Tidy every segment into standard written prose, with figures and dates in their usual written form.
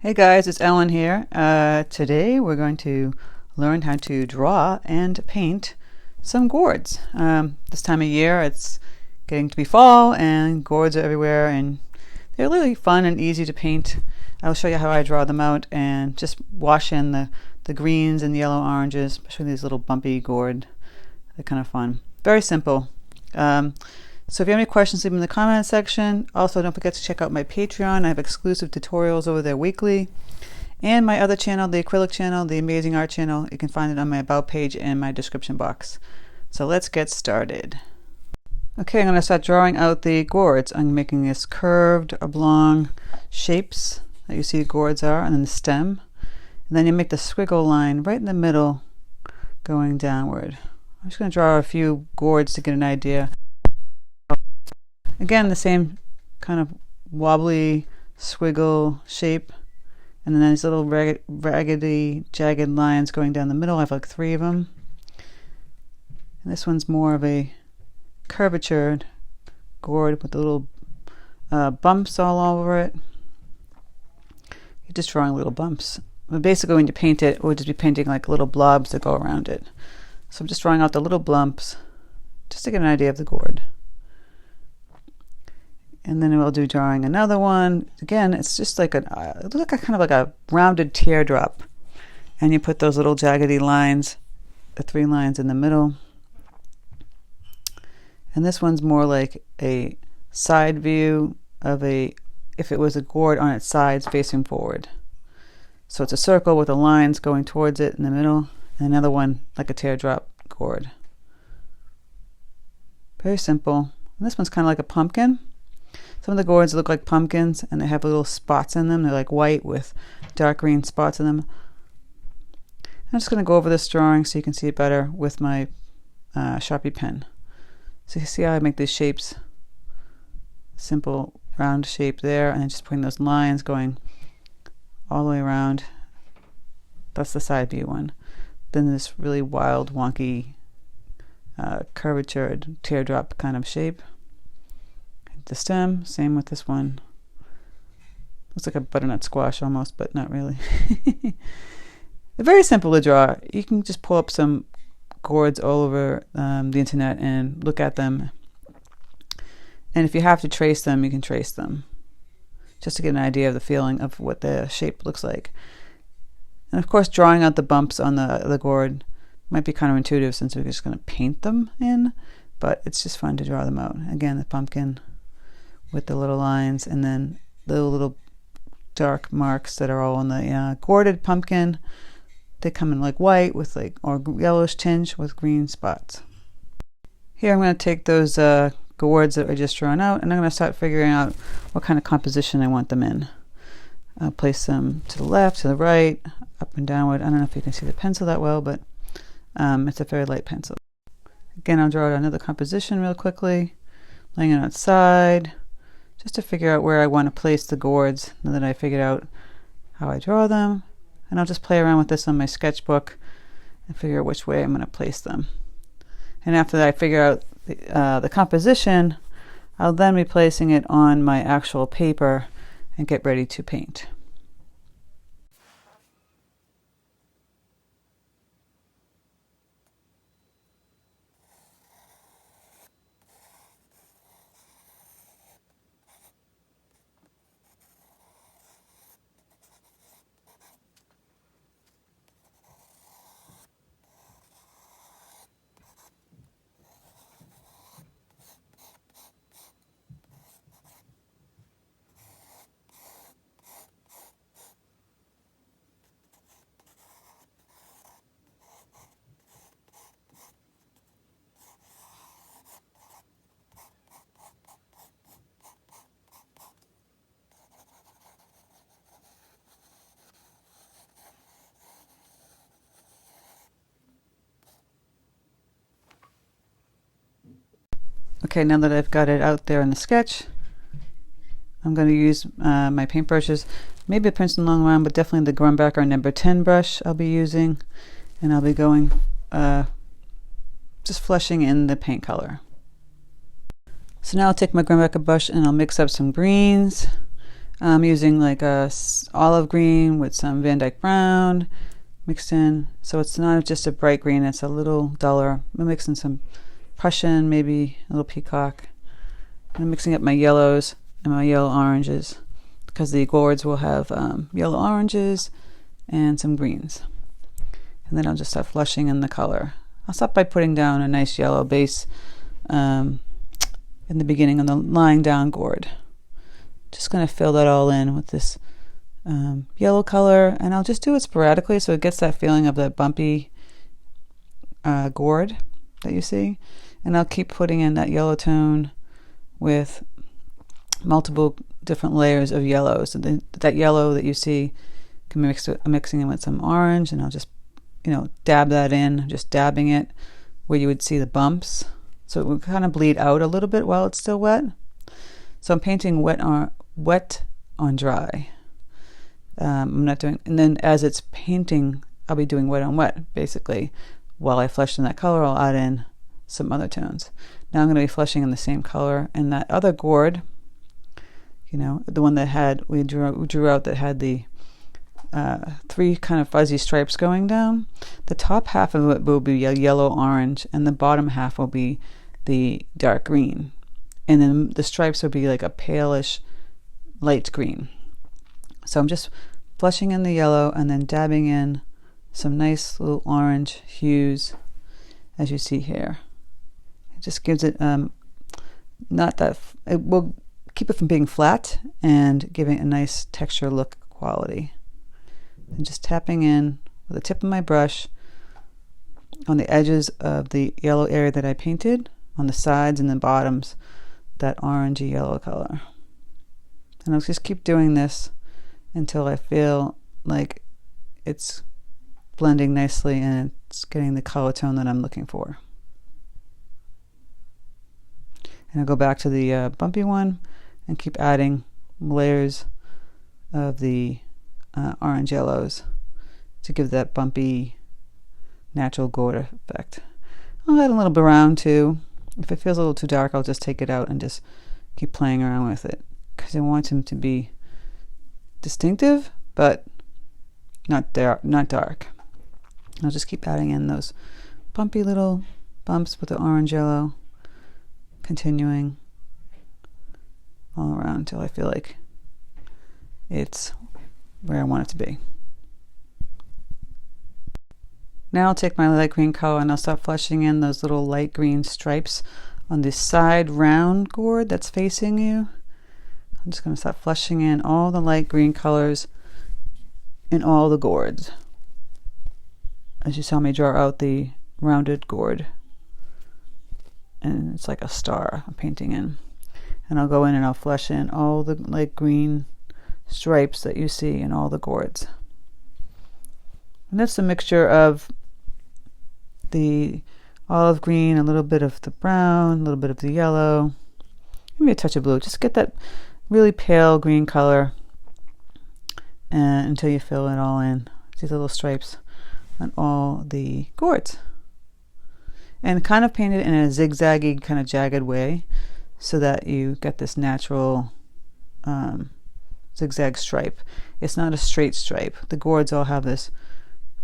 Hey guys, it's Ellen here. Today we're going to learn how to draw and paint some gourds. This time of year it's getting to be fall and gourds are everywhere and they're really fun and easy to paint. I'll show you how I draw them out and just wash in the greens and yellow oranges, especially these little bumpy gourd. They're kind of fun. Very simple. So if you have any questions, leave them in the comment section. Also, don't forget to check out my Patreon. I have exclusive tutorials over there weekly. And my other channel, the acrylic channel, the amazing art channel. You can find it on my about page and my description box. So let's get started. Okay, I'm going to start drawing out the gourds. I'm making this curved, oblong shapes that you see gourds are, and then the stem. And then you make the squiggle line right in the middle going downward. I'm just going to draw a few gourds to get an idea. Again, the same kind of wobbly squiggle shape, and then these little raggedy, jagged lines going down the middle. I have like 3 of them. And this one's more of a curvatured gourd with the little bumps all over it. You're just drawing little bumps. But basically, when you paint it, we'll just be painting like little blobs that go around it. So I'm just drawing out the little bumps just to get an idea of the gourd. And then we'll do drawing another one. Again, it's just like it looks like kind of like a rounded teardrop. And you put those little jaggedy lines, the 3 lines in the middle. And this one's more like a side view of if it was a gourd on its sides facing forward. So it's a circle with the lines going towards it in the middle. And another one like a teardrop gourd. Very simple. And this one's kind of like a pumpkin. Some of the gourds look like pumpkins and they have little spots in them. They're like white with dark green spots in them. I'm just going to go over this drawing so you can see it better with my Sharpie pen. So you see how I make these shapes. Simple round shape there, and then just putting those lines going all the way around. That's the side view one. Then this really wild, wonky, curvatured teardrop kind of shape. The stem, same with this one. Looks like a butternut squash almost, but not really. They're very simple to draw. You can just pull up some gourds all over the internet and look at them. And if you have to trace them, you can trace them. Just to get an idea of the feeling of what the shape looks like. And of course, drawing out the bumps on the gourd might be counterintuitive since we're just going to paint them in. But it's just fun to draw them out. Again, the pumpkin with the little lines, and then the little dark marks that are all on the gourded pumpkin. They come in like white with like or yellowish tinge with green spots. Here I'm going to take those gourds that I just drawn out, and I'm going to start figuring out what kind of composition I want them in. I'll place them to the left, to the right, up and downward. I don't know if you can see the pencil that well, but it's a very light pencil. Again, I'll draw out another composition real quickly, laying it outside, just to figure out where I want to place the gourds now that I figured out how I draw them. And I'll just play around with this on my sketchbook and figure out which way I'm going to place them. And after I figure out the composition, I'll then be placing it on my actual paper and get ready to paint. Okay, now that I've got it out there in the sketch, I'm going to use my paint brushes, maybe a Princeton long round, but definitely the Grumbacher number 10 brush I'll be using, and I'll be going just flushing in the paint color. So now I'll take my Grumbacher brush and I'll mix up some greens. I'm using like a olive green with some Van Dyke brown mixed in. So it's not just a bright green, it's a little duller. I'm mixing some Prussian, maybe a little Peacock. I'm mixing up my yellows and my yellow oranges because the gourds will have yellow oranges and some greens. And then I'll just start flushing in the color. I'll start by putting down a nice yellow base in the beginning of the lying down gourd. Just going to fill that all in with this yellow color, and I'll just do it sporadically so it gets that feeling of that bumpy gourd that you see. And I'll keep putting in that yellow tone with multiple different layers of yellows. And that yellow that you see can be mixing in with some orange, and I'll just dab that in, just dabbing it where you would see the bumps. So it will kind of bleed out a little bit while it's still wet. So I'm painting wet on dry. I'm not doing, and then as it's painting, I'll be doing wet on wet, basically. While I flush in that color, I'll add in some other tones. Now I'm going to be flushing in the same color, and that other gourd, the one that we drew out that had the 3 kind of fuzzy stripes going down. The top half of it will be a yellow-orange, and the bottom half will be the dark green. And then the stripes will be like a palish light green. So I'm just flushing in the yellow and then dabbing in some nice little orange hues, as you see here. It just gives it it will keep it from being flat and giving a nice texture, look, quality. And just tapping in with the tip of my brush on the edges of the yellow area that I painted, on the sides and the bottoms, that orangey yellow color. And I'll just keep doing this until I feel like it's blending nicely and it's getting the color tone that I'm looking for. And I'll go back to the bumpy one and keep adding layers of the orange yellows to give that bumpy natural gold effect. I'll add a little brown too. If it feels a little too dark, I'll just take it out and just keep playing around with it, because I want him to be distinctive but not dark. I'll just keep adding in those bumpy little bumps with the orange yellow, continuing all around until I feel like it's where I want it to be. Now I'll take my light green color and I'll start flushing in those little light green stripes on the side round gourd that's facing you. I'm just going to start flushing in all the light green colors in all the gourds, as you saw me draw out the rounded gourd. And it's like a star I'm painting in. And I'll go in and I'll flush in all the light green stripes that you see in all the gourds. And that's a mixture of the olive green, a little bit of the brown, a little bit of the yellow, maybe a touch of blue. Just get that really pale green color and until you fill it all in. These little stripes on all the gourds. And kind of paint it in a zigzaggy, kind of jagged way so that you get this natural zigzag stripe. It's not a straight stripe. The gourds all have this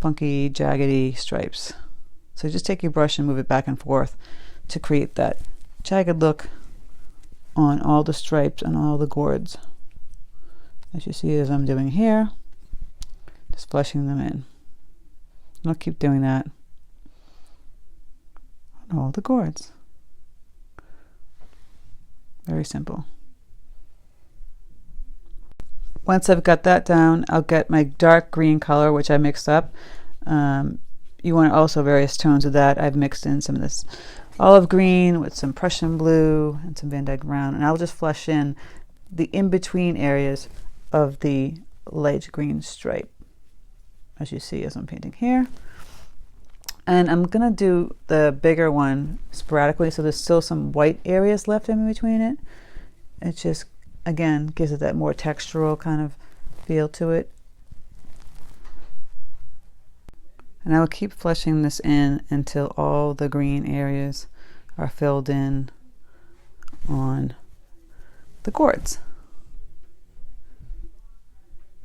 funky, jaggedy stripes. So just take your brush and move it back and forth to create that jagged look on all the stripes and all the gourds. As you see, as I'm doing here, just flushing them in. And I'll keep doing that on all the gourds. Very simple. Once I've got that down, I'll get my dark green color, which I mixed up. You want also various tones of that. I've mixed in some of this olive green with some Prussian blue and some Van Dyke brown, and I'll just flush in the in-between areas of the light green stripe, as you see as I'm painting here. And I'm gonna do the bigger one sporadically, so there's still some white areas left in between it. It just, again, gives it that more textural kind of feel to it. And I will keep flushing this in until all the green areas are filled in on the gourds.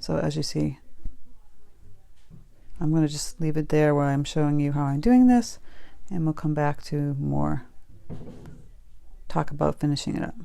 So as you see, I'm going to just leave it there where I'm showing you how I'm doing this, and we'll come back to more talk about finishing it up.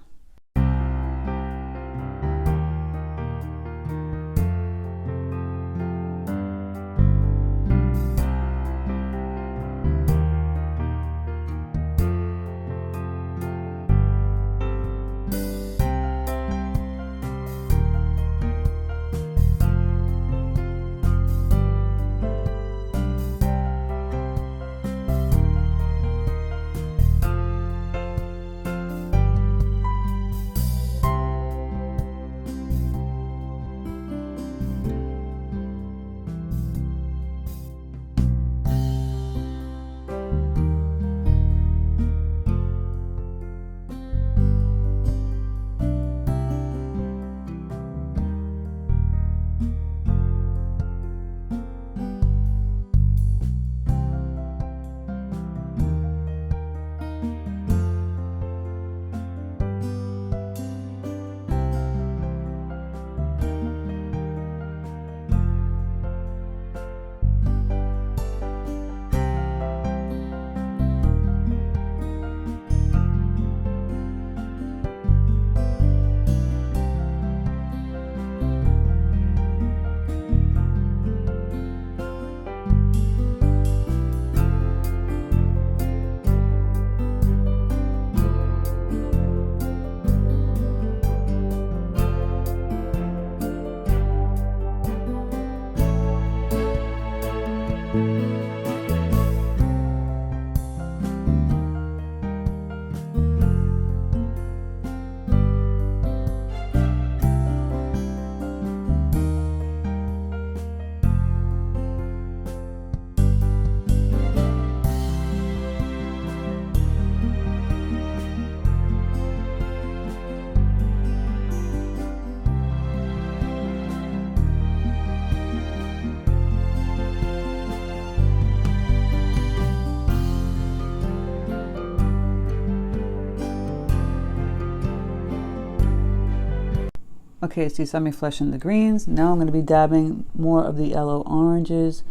Okay, so you saw me flushing the greens. Now I'm going to be dabbing more of the yellow oranges,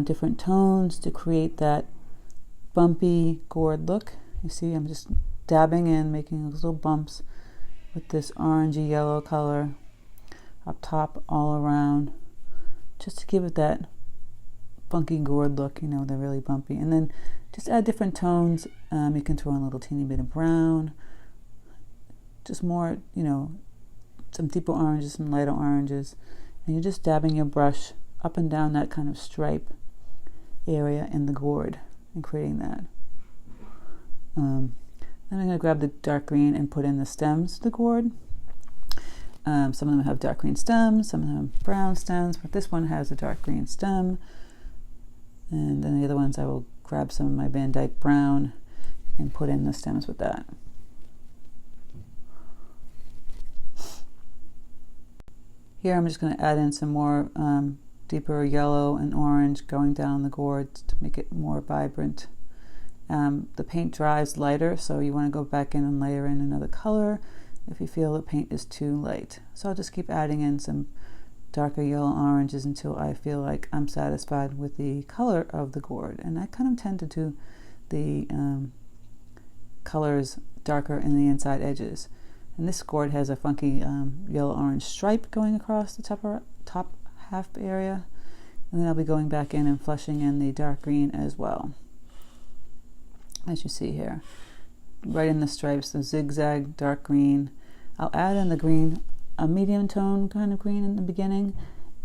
different tones to create that bumpy gourd look. You see, I'm just dabbing in, making those little bumps with this orangey yellow color up top all around, just to give it that funky gourd look, you know, they're really bumpy. And then just add different tones. You can throw in a little teeny bit of brown, just more, you know, some deeper oranges, some lighter oranges, and you're just dabbing your brush up and down that kind of stripe area in the gourd and creating that. Then I'm going to grab the dark green and put in the stems of the gourd. Some of them have dark green stems, some of them have brown stems, but this one has a dark green stem. And then the other ones I will grab some of my Van Dyke brown and put in the stems with that. Here I'm just going to add in some more deeper yellow and orange going down the gourd to make it more vibrant. The paint dries lighter, so you want to go back in and layer in another color if you feel the paint is too light. So I'll just keep adding in some darker yellow oranges until I feel like I'm satisfied with the color of the gourd. And I kind of tend to do the colors darker in the inside edges. And this gourd has a funky yellow-orange stripe going across the top half area. And then I'll be going back in and flushing in the dark green as well. As you see here, right in the stripes, the zigzag dark green. I'll add in the green, a medium tone kind of green in the beginning,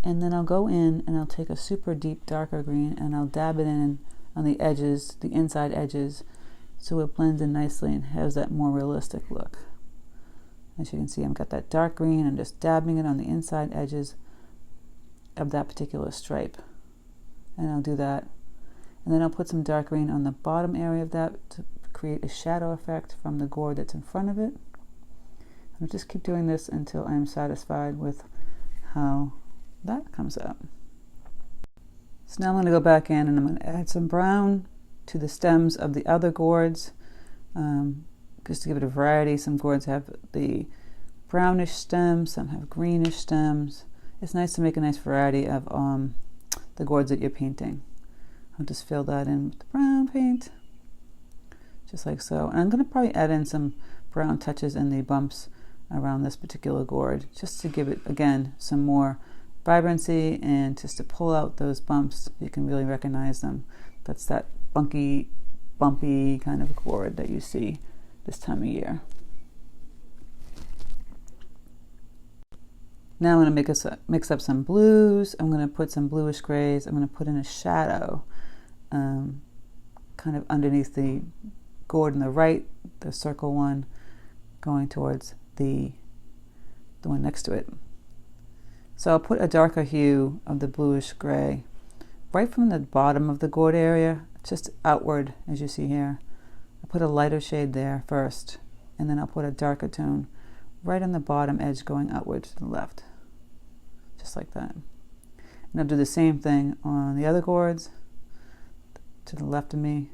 and then I'll go in and I'll take a super deep darker green and I'll dab it in on the edges, the inside edges, so it blends in nicely and has that more realistic look. As you can see, I've got that dark green and just dabbing it on the inside edges of that particular stripe. And I'll do that. And then I'll put some dark green on the bottom area of that to create a shadow effect from the gourd that's in front of it. I'll just keep doing this until I'm satisfied with how that comes out. So now I'm going to go back in and I'm going to add some brown to the stems of the other gourds. Just to give it a variety. Some gourds have the brownish stems, some have greenish stems, it's nice to make a nice variety of the gourds that you're painting. I'll just fill that in with the brown paint, just like so. And I'm going to probably add in some brown touches in the bumps around this particular gourd, just to give it, again, some more vibrancy and just to pull out those bumps. You can really recognize them. That's that bumpy kind of gourd that you see this time of year. Now I'm going to mix up some blues. I'm going to put some bluish grays. I'm going to put in a shadow kind of underneath the gourd on the right, the circle one, going towards the one next to it. So I'll put a darker hue of the bluish gray right from the bottom of the gourd area, just outward, as you see here. I'll put a lighter shade there first, and then I'll put a darker tone right on the bottom edge going outward to the left, just like that. And I'll do the same thing on the other gourds to the left of me,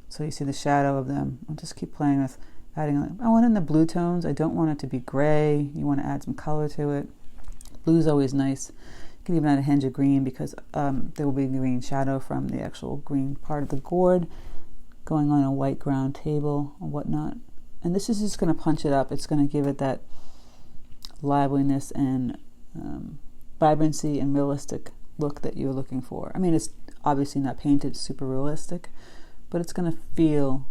so you see the shadow of them. I'll just keep playing with adding, I want in the blue tones. I don't want it to be gray. You want to add some color to it. Blue's always nice. You can even add a hinge of green because there will be green shadow from the actual green part of the gourd going on a white ground table or whatnot. And this is just going to punch it up. It's going to give it that liveliness and vibrancy and realistic look that you're looking for. I mean, it's obviously not painted super realistic, but it's going to feel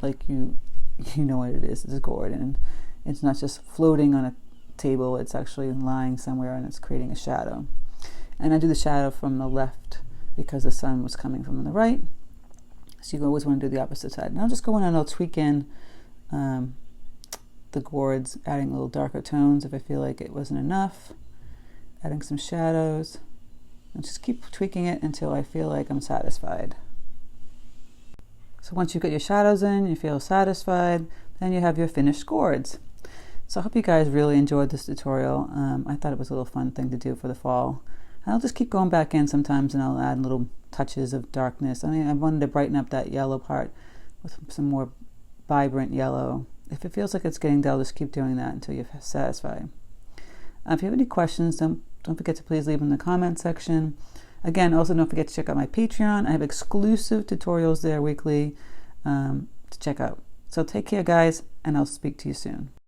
like you know what it is. It's a gourd, and it's not just floating on a table. It's actually lying somewhere, and it's creating a shadow. And I do the shadow from the left because the sun was coming from the right. So you always want to do the opposite side. And I'll just go in and I'll tweak in the gourds, adding a little darker tones if I feel like it wasn't enough, adding some shadows, and just keep tweaking it until I feel like I'm satisfied. So once you've got your shadows in, you feel satisfied, then you have your finished gourds. So I hope you guys really enjoyed this tutorial. I thought it was a little fun thing to do for the fall. And I'll just keep going back in sometimes and I'll add little touches of darkness. I mean, I wanted to brighten up that yellow part with some more vibrant yellow. If it feels like it's getting dull, just keep doing that until you're satisfied. If you have any questions, don't forget to please leave them in the comment section. Again, also don't forget to check out my Patreon. I have exclusive tutorials there weekly to check out. So take care, guys, and I'll speak to you soon.